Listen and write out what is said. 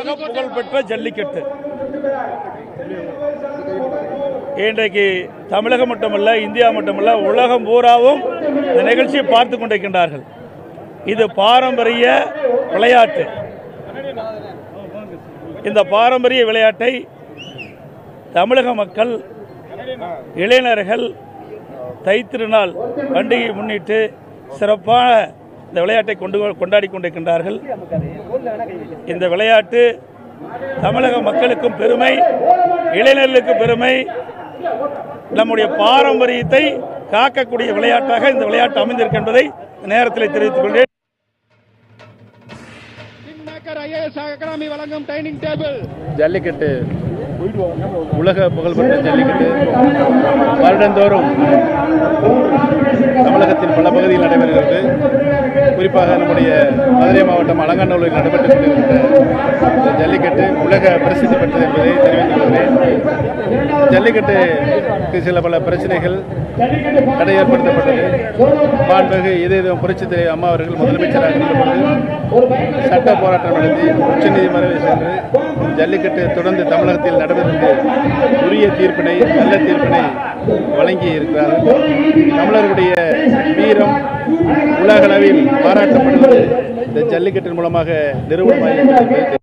உலக புகழ்பெற்ற ஜல்லிக்கட்டு இன்றைக்கு தமிழகம் மட்டுமல்ல, இந்தியா மட்டுமல்ல, உலகம் பூராவும் இந்த நிகழ்ச்சியை பார்த்து கொண்டிருக்கின்றார்கள். இது பாரம்பரிய விளையாட்டு. இந்த பாரம்பரிய விளையாட்டை தமிழக மக்கள், இளைஞர்கள் தைத்திருநாள் பண்டிகையை முன்னிட்டு சிறப்பான இந்த விளையாட்டை கொண்டாடி கொண்டிருக்கின்றார்கள். இந்த விளையாட்டு தமிழக மக்களுக்கும் பெருமை, இளைஞர்களுக்கு பெருமை. நம்முடைய பாரம்பரியத்தை காக்கக்கூடிய விளையாட்டாக இந்த விளையாட்டு அமைந்திருக்கு என்பதை நேரத்தில் தெரிவித்துக் கொள்கிறேன். ஜல்லிக்கட்டு உலக புகழ்பெற்ற ஜல்லிக்கட்டு வருடந்தோறும் தமிழகத்தின் பல பகுதியில் நடைபெறுகிறது. குறிப்பாக நம்முடைய மதுரை மாவட்டம் அலங்காநல்லூரில் நடைபெற்றுக் கொண்டிருக்கின்ற இந்த ஜல்லிக்கட்டு உலக பிரசித்தி பெற்றது என்பதை தெரிவித்துக் கொள்கிறேன். ஜல்லிக்கட்டுக்கு சில பல பிரச்சனைகள் தடை ஏற்படுத்தப்பட்டது. மாண்புமிகு இதயம் புரட்சித் தலைவர் அம்மா அவர்கள் முதலமைச்சராக இருந்தபோது சட்ட போராட்டம் நடத்தி உச்சநீதிமன்றம் சென்று ஜல்லிக்கட்டு தொடர்ந்து தமிழகத்தில் நடைபெறுவதற்கு உரிய தீர்ப்பினை, நல்ல தீர்ப்பினை வழங்கி இருக்கிறார்கள். தமிழர்களுடைய வீரம் உலகளவில் பாராட்டப்படுவது இந்த ஜல்லிக்கட்டின் மூலமாக நிறுவனமாகிறது.